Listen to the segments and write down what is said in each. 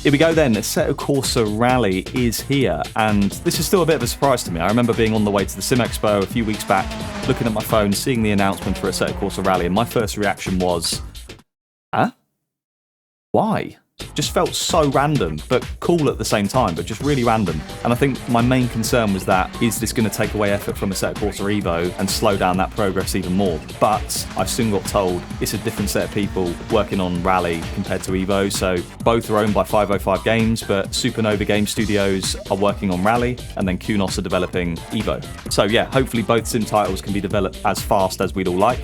Here we go then, Assetto Corsa Rally is here, and this is still a bit of a surprise to me. I remember being on the way to the Sim Expo a few weeks back, looking at my phone, seeing the announcement for Assetto Corsa Rally, and my first reaction was, huh? Why? Just felt so random, but cool at the same time, but just really random. And I think my main concern was that, is this going to take away effort from Assetto Corsa Evo and slow down that progress even more? But I soon got told it's a different set of people working on Rally compared to Evo, so both are owned by 505 Games, but Supernova Game Studios are working on Rally, and then Kunos are developing Evo. So yeah, hopefully both sim titles can be developed as fast as we'd all like.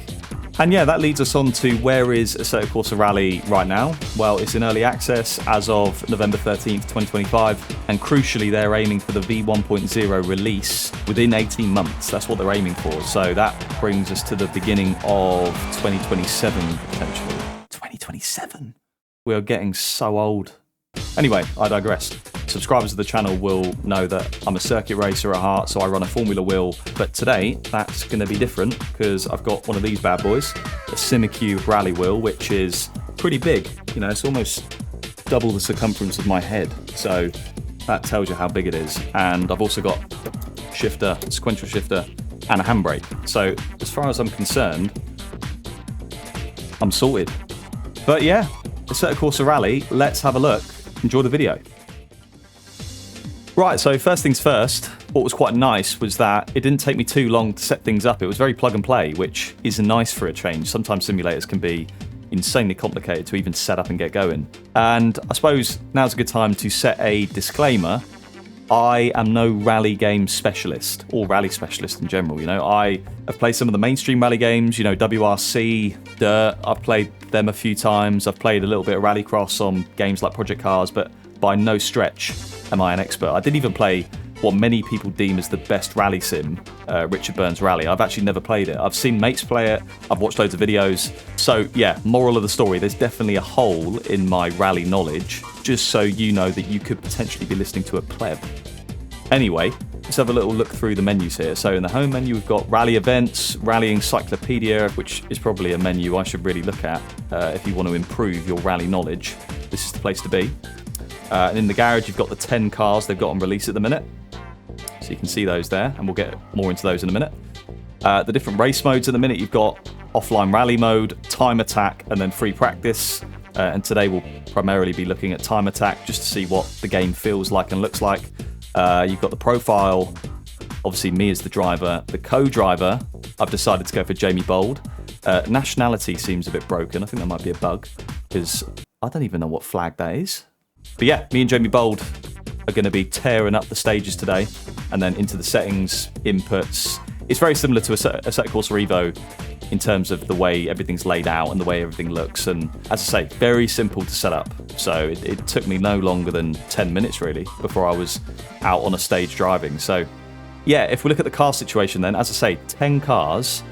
And yeah, that leads us on to where is Assetto Corsa Rally right now? Well, it's in early access as of November 13th, 2025, and crucially, they're aiming for the V1.0 release within 18 months. That's what they're aiming for. So that brings us to the beginning of 2027, potentially. 2027? We're getting so old. Anyway, I digress. Subscribers of the channel will know that I'm a circuit racer at heart, so I run a Formula wheel, but today that's going to be different because I've got one of these bad boys, a Cinecube rally wheel, which is pretty big. You know, it's almost double the circumference of my head, so that tells you how big it is. And I've also got a shifter, a sequential shifter, and a handbrake. So as far as I'm concerned, I'm sorted. But yeah, Assetto Corsa Rally, let's have a look. Enjoy the video. Right, so first things first, what was quite nice was that it didn't take me too long to set things up. It was very plug and play, which is nice for a change. Sometimes simulators can be insanely complicated to even set up and get going. And I suppose now's a good time to set a disclaimer. I am no rally game specialist, or rally specialist in general. You know, I have played some of the mainstream rally games, you know, WRC, Dirt, I've played them a few times. I've played a little bit of Rallycross on games like Project Cars, but by no stretch am I an expert. I didn't even play what many people deem as the best rally sim, Richard Burns Rally. I've actually never played it. I've seen mates play it, I've watched loads of videos. So yeah, moral of the story, there's definitely a hole in my rally knowledge, just so you know that you could potentially be listening to a pleb. Anyway, let's have a little look through the menus here. So in the home menu, we've got rally events, rally encyclopedia, which is probably a menu I should really look at if you want to improve your rally knowledge. This is the place to be. And in the garage, you've got the 10 cars they've got on release at the minute. So you can see those there, and we'll get more into those in a minute. The different race modes at the minute, you've got offline rally mode, time attack, and then free practice. And today we'll primarily be looking at time attack just to see what the game feels like and looks like. You've got the profile, obviously me as the driver. The co-driver, I've decided to go for Jamie Bold. Nationality seems a bit broken. I think that might be a bug, because I don't even know what flag that is. But yeah, me and Jamie Bold are going to be tearing up the stages today, and then into the settings, inputs. It's very similar to Assetto Corsa Evo in terms of the way everything's laid out and the way everything looks. And as I say, very simple to set up. So it took me no longer than 10 minutes really before I was out on a stage driving. So yeah, if we look at the car situation then, as I say, 10 cars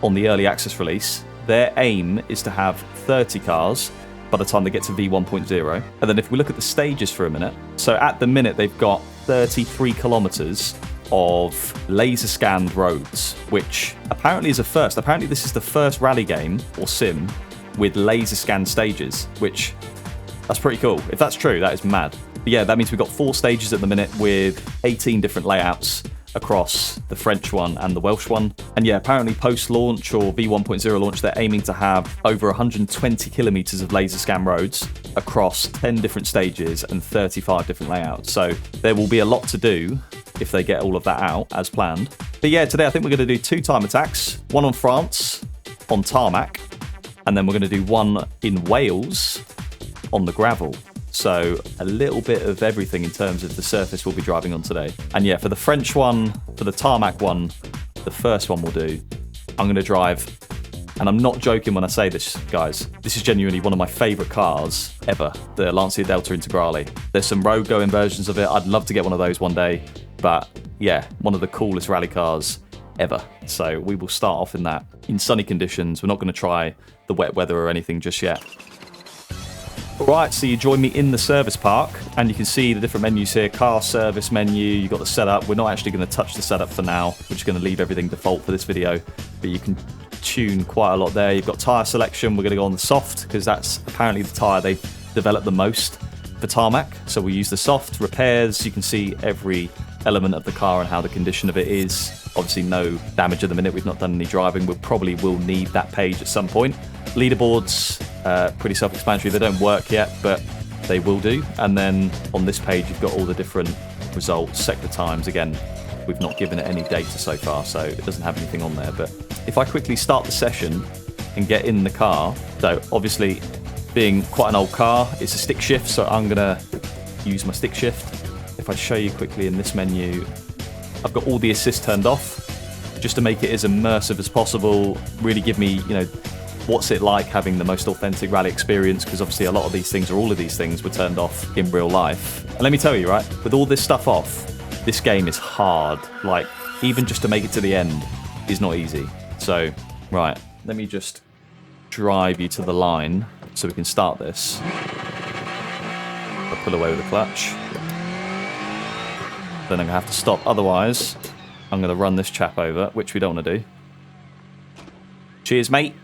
on the early access release. Their aim is to have 30 cars by the time they get to V1.0. And then if we look at the stages for a minute, so at the minute they've got 33 kilometers of laser scanned roads, which apparently is a first. Apparently this is the first rally game or sim with laser scanned stages, which that's pretty cool. If that's true, that is mad. But yeah, that means we've got 4 stages at the minute with 18 different layouts across the French one and the Welsh one. And yeah, apparently post-launch or V1.0 launch, they're aiming to have over 120 kilometers of laser scan roads across 10 different stages and 35 different layouts. So there will be a lot to do if they get all of that out as planned. But yeah, today I think we're going to do 2 time attacks, one on France on tarmac, and then we're going to do one in Wales on the gravel. So a little bit of everything in terms of the surface we'll be driving on today. And yeah, for the French one, for the tarmac one, the first one we'll do, I'm going to drive, and I'm not joking when I say this, guys, this is genuinely one of my favourite cars ever, the Lancia Delta Integrale. There's some road going versions of it. I'd love to get one of those one day, but yeah, one of the coolest rally cars ever. So we will start off in that, in sunny conditions. We're not going to try the wet weather or anything just yet. Right, so you join me in the service park, and you can see the different menus here. Car service menu, you've got the setup. We're not actually going to touch the setup for now. We're just going to leave everything default for this video, but you can tune quite a lot there. You've got tyre selection. We're going to go on the soft, because that's apparently the tyre they've developed the most. the tarmac. So we use the soft repairs. You can see every element of the car and how the condition of it is. Obviously no damage at the minute. We've not done any driving. We probably will need that page at some point. Leaderboards, pretty self-explanatory. They don't work yet, but they will do. And then on this page, you've got all the different results, sector times. Again, we've not given it any data so far, so it doesn't have anything on there. But if I quickly start the session and get in the car, so obviously being quite an old car, it's a stick shift, so I'm gonna use my stick shift. If I show you quickly in this menu, I've got all the assist turned off just to make it as immersive as possible, really give me, you know, what's it like having the most authentic rally experience, because obviously a lot of these things, or all of these things, were turned off in real life. And let me tell you, right, with all this stuff off, this game is hard. Like, even just to make it to the end is not easy. So, right, let me just drive you to the line so we can start this. I'll pull away with the clutch. Then I'm going to have to stop. Otherwise, I'm going to run this chap over, which we don't want to do. Cheers, mate.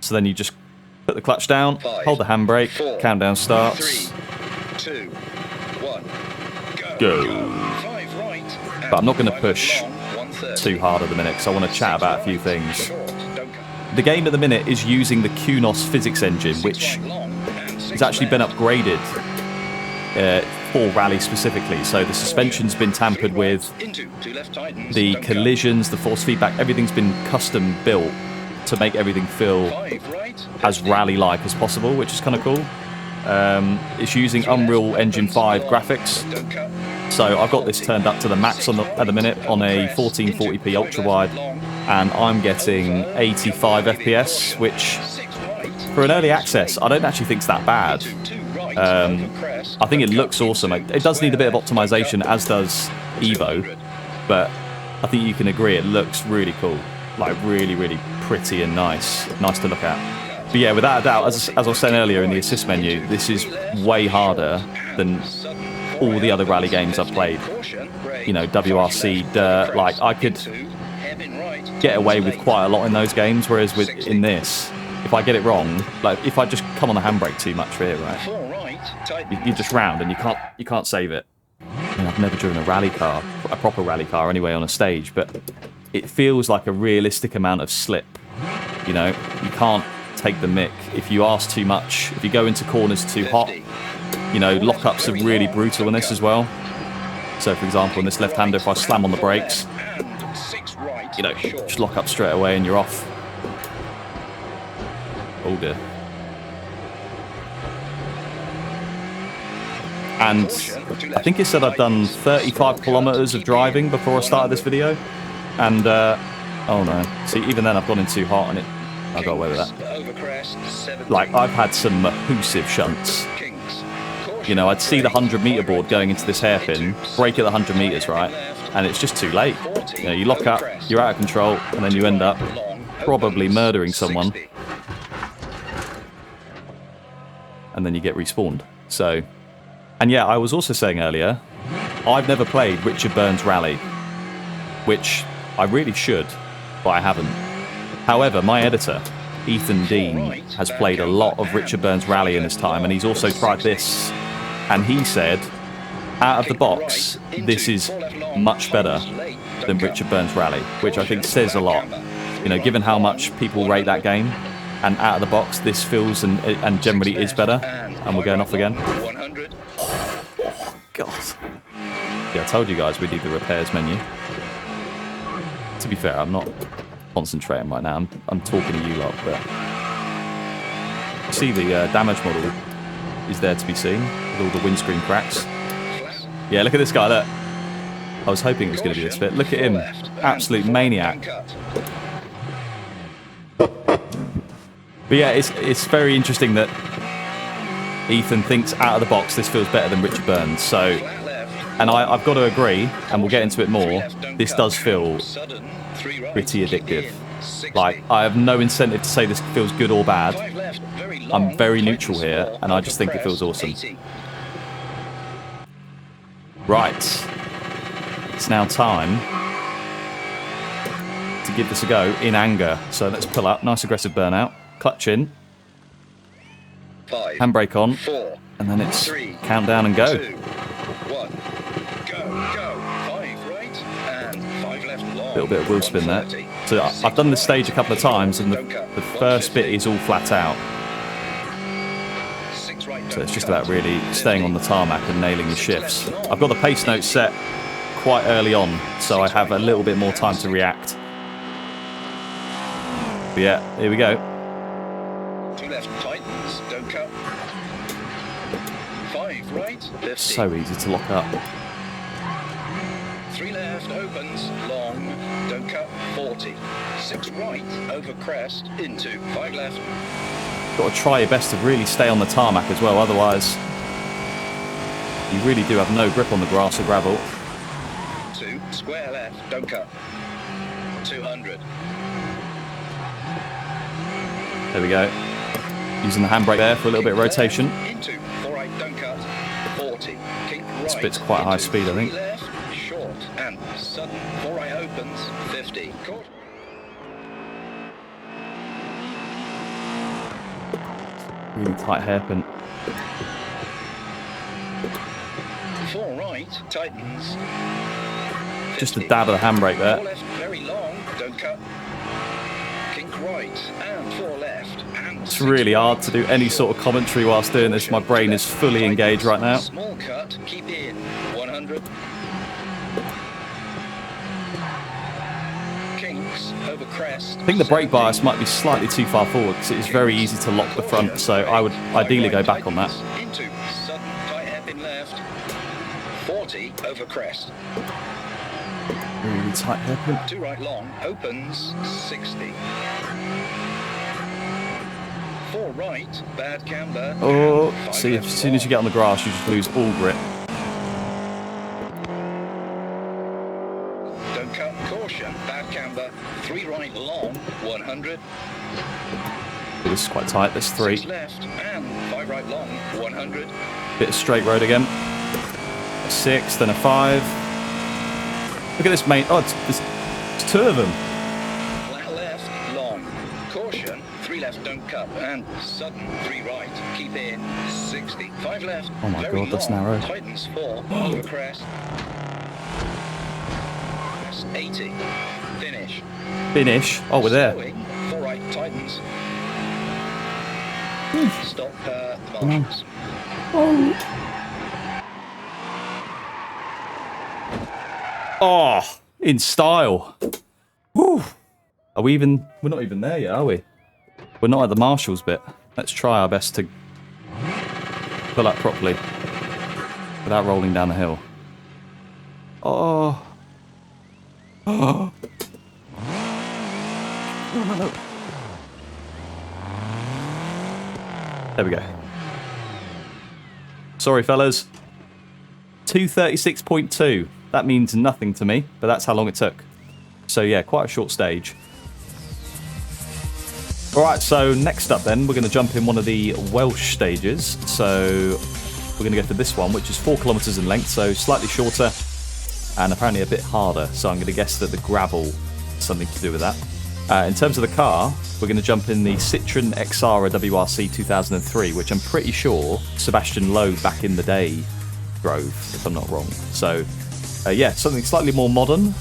So then you just put the clutch down, 5, hold the handbrake, 4, countdown starts. 3, 2, 1, go. 5 right, but I'm not going to push too hard at the minute because I want to chat about a few things. The game at the minute is using the QNOS physics engine, which has actually been upgraded for rally specifically. So the suspension's been tampered with, the collisions, the force feedback, everything's been custom built to make everything feel as rally-like as possible, which is kind of cool. It's using Unreal Engine 5 graphics. So I've got this turned up to the max at the minute on a 1440p ultra-wide, and I'm getting 85 FPS, which for an early access, I don't actually think it's that bad. I think it looks awesome. It does need a bit of optimization, as does Evo, but I think you can agree it looks really cool. Like, really, really pretty and nice to look at. But yeah, without a doubt, as I was saying earlier in the assist menu, this is way harder than all the other rally games I've played. You know, WRC, Dirt, like, I could get away with quite a lot in those games, whereas in this, if I get it wrong, like, if I just come on the handbrake too much for it, right, you just round and you can't save it. I mean, I've never driven a rally car, a proper rally car anyway, on a stage, but it feels like a realistic amount of slip. You know, you can't take the mick if you ask too much, if you go into corners too hot. You know, lockups are really brutal in this as well. So, for example, in this left-hander, if I slam on the brakes, you know, just lock up straight away and you're off. Oh dear. And I think it said I've done 35 kilometers of driving before I started this video. And, oh no. See, even then I've gone in too hot and I got away with that. Like, I've had some mahoosive shunts. You know, I'd see the 100-meter board going into this hairpin, brake at the 100 meters, right? And it's just too late. You know, you lock up, you're out of control, and then you end up probably murdering someone. And then you get respawned. So, and yeah, I was also saying earlier, I've never played Richard Burns Rally, which I really should, but I haven't. However, my editor, Ethan Dean, has played a lot of Richard Burns Rally in his time, and he's also tried this. And he said, out of the box, this is much better than Richard Burns Rally, which I think says a lot. You know, given how much people rate that game, and out of the box, this feels and generally is better. And we're going off again. Oh, God. Yeah, I told you guys we'd need the repairs menu. To be fair, I'm not concentrating right now. I'm talking to you lot, but you see the damage model is there to be seen with all the windscreen cracks. Yeah, look at this guy. Look, I was hoping it was going to be this bit. Look at him, absolute maniac. But yeah, it's very interesting that Ethan thinks out of the box this feels better than Richard Burns. So, and I've got to agree, and we'll get into it more. This does feel pretty addictive. Like, I have no incentive to say this feels good or bad. I'm very neutral here, and I just think it feels awesome. Right. It's now time to give this a go in anger. So let's pull up. Nice aggressive burnout. Clutch in. Handbrake on. 4, And then it's 3, countdown and go. 2, 1, go. 5 right and 5 left long. A little bit of wheel spin there. So I've done this stage a couple of times, and the first bit is all flat out. So it's just about really staying on the tarmac and nailing the shifts. I've got the pace notes set quite early on, so I have a little bit more time to react. But yeah, here we go. 2 left tightens, don't cut. 5 right, 50. So easy to lock up. 3 left opens, long, don't cut, 40. 6 right, over crest, into 5 left. Got to try your best to really stay on the tarmac as well, otherwise you really do have no grip on the grass or gravel. 2, square left, don't cut. 200. There we go. Using the handbrake there for a little bit of rotation. Into 4 right, don't cut. 40. Keep right. This bit's quite high speed, I think. Left, short, and sudden 4 right opens, 50. Caught. Really tight hairpin. 4 right, tightens. 50. Just a dab of the handbrake 4 there. left, very long, don't cut. Kink right, and 4 left, and It's really hard to do any sort of commentary whilst doing this. My brain is fully engaged right now. Small cut, keep in, 100. Kinks, over crest. I think the brake bias might be slightly too far forward because it is very easy to lock the front, so I would ideally go back on that. Into sudden tight hairpin left. 40 over crest. Really tight hairpin. 2 right long opens 60. 4 right bad camber. Oh, see, as soon as you get on the grass, you just lose all grip. Don't cut, caution, bad camber. 3 right long 100. Oh, this is quite tight. There's 3. 6 left and 5 right long 100. Bit of straight road again. A 6, then a 5. Look at this, mate. Oh, it's 2 of them. Flat left long caution. 3 left don't cut and sudden 3 right keep in 60. 5 left. Oh my very God, that's long. narrow. Tightens 4 over crest. 80. Finish. Finish. Oh, we're there. Slowing, 4 right tightens. Stop the marshals. Oh, in style. Whew. Are we even... We're not even there yet, are we? We're not at the marshals bit. Let's try our best to pull up properly without rolling down the hill. Oh. Oh. No. There we go. Sorry, fellas. 2:36.2. That means nothing to me, but that's how long it took. So yeah, quite a short stage. Alright, so next up then, we're going to jump in one of the Welsh stages. So we're going to go for this one, which is 4 kilometers in length, so slightly shorter and apparently a bit harder. So I'm going to guess that the gravel has something to do with that. In terms of the car, we're going to jump in the Citroen Xara WRC 2003, which I'm pretty sure Sebastian Loeb back in the day drove, if I'm not wrong. So yeah, something slightly more modern,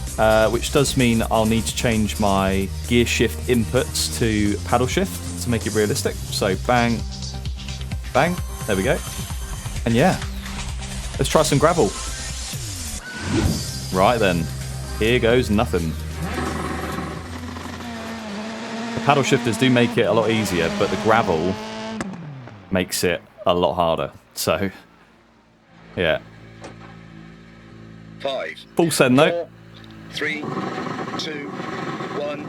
which does mean I'll need to change my gear shift inputs to paddle shift to make it realistic. So bang, bang, there we go. And yeah, let's try some gravel. Right then, here goes nothing. The paddle shifters do make it a lot easier, but the gravel makes it a lot harder. So yeah. 5. Full send though. 4, 3, 2, 1,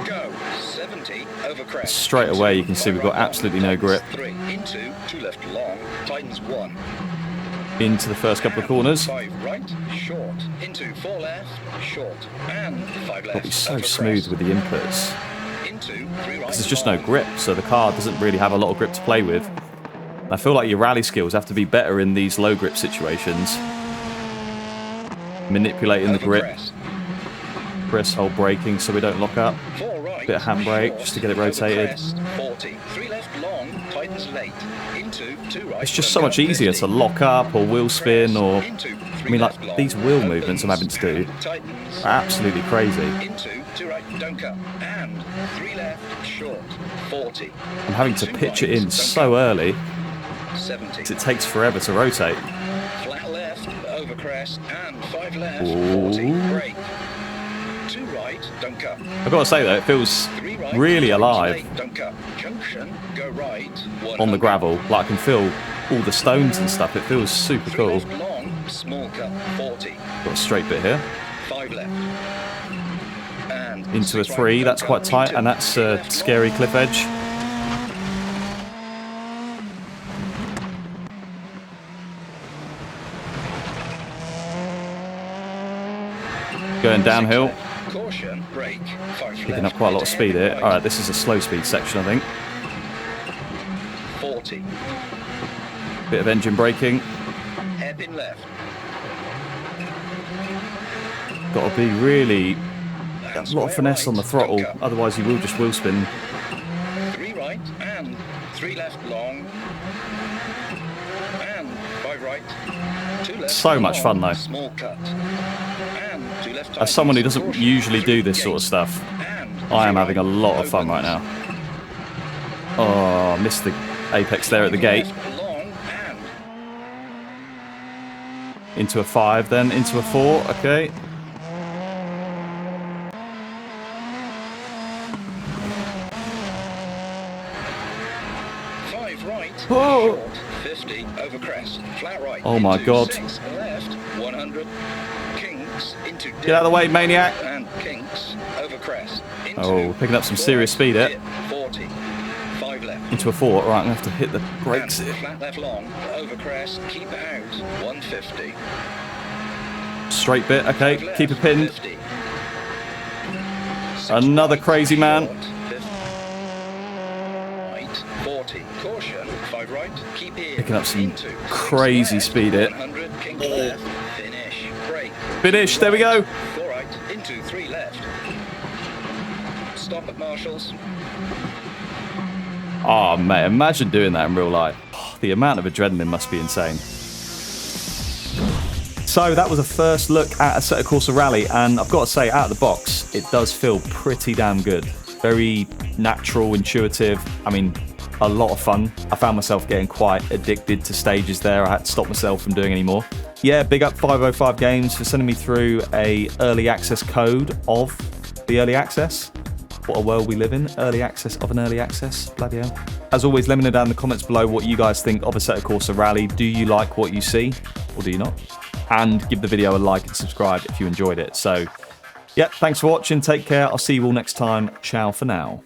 go. 70 over crest. Straight away you can see we've got absolutely no grip. 3 into 2 left long, tightens 1. Into the first couple of corners. 5 right, short, into 4 left, short, and 5 left. Got to be so over smooth crest. with the inputs. Into 3 right. Because there's just no grip, so the car doesn't really have a lot of grip to play with. I feel like your rally skills have to be better in these low grip situations. Manipulating the grip. Press hold braking so we don't lock up. 4 right, right. Bit of handbrake Short, just to get it over rotated. crest, 40. 3 left long, tightens late. Into 2 right. It's just don't so much cut, easier 50. to lock up or wheel spin or... Into I 3 mean, like, left long, these wheel opens, movements I'm having to do tightens. are absolutely crazy. Into 2 right, don't cut. And 3 left, short, 40. I'm having to 2 pitch it right, in don't so cut. early 70. 'cause it takes forever to rotate. Flat left, over crest, and 5 left, Ooh. 40, brake. 2 right, don't cut. I've got to say though, it feels 3 right, really tightens alive late, don't cut. Junction, go right, 100. on the gravel. Like I can feel all the stones and stuff. It feels super 3 cool. left long, small cut, 40. Got a straight bit here. 5 left. And Into a 6 3, right, that's don't quite cut. tight, Into and that's 3 a left scary long. cliff edge. Going downhill, Caution, brake, 5 picking left, up quite a lot of speed here. right, Alright, this is a slow speed section, I think. 40. Bit of engine braking. Hairpin left. Got to be really... And a lot of square finesse on the right, throttle, don't cut. otherwise you will just wheel spin. 3 right and 3 left long. And 5 right. 2 left. So much fun, though. Small cut. And 2 left. As someone who tightens. doesn't Caution, usually 3 do this sort of gate. stuff, And I am 3 having a lot of fun right opens. now. Oh, missed the apex there at the gate. Left long and Into a 5 then, into a 4, okay. right, Oh. short, 50, over crest, flat right, Oh my into God. 6, left, 100, kinks, into dip, Get out of the way, maniac. and kinks, over crest, into Oh, picking up some serious speed here. dip, 40, 5 left, Into a 4, right, I'm going to have to hit the brakes and here. flat left long, over crest, keep out, 150, Straight bit, okay, 5 left, keep it pinned. 50, Another crazy man. short, 50, right, 40, caution, 5 right, keep in, Picking up some into, 6 crazy left, speed here. 100, kink left, finish, brake, Finish, there we go. 4 right, into 3 left, stop at Marshalls, Oh, mate, imagine doing that in real life. The amount of adrenaline must be insane. So that was a first look at Assetto Corsa Rally, and I've got to say, out of the box, it does feel pretty damn good. Very natural, intuitive. I mean, a lot of fun. I found myself getting quite addicted to stages there. I had to stop myself from doing any more. Yeah, big up 505 Games for sending me through a early access code of the early access. What a world we live in. Early access of an early access. Bloody hell. As always, let me know down in the comments below what you guys think of Assetto Corsa Rally. Do you like what you see, or do you not? And give the video a like and subscribe if you enjoyed it. So, yeah, thanks for watching. Take care. I'll see you all next time. Ciao for now.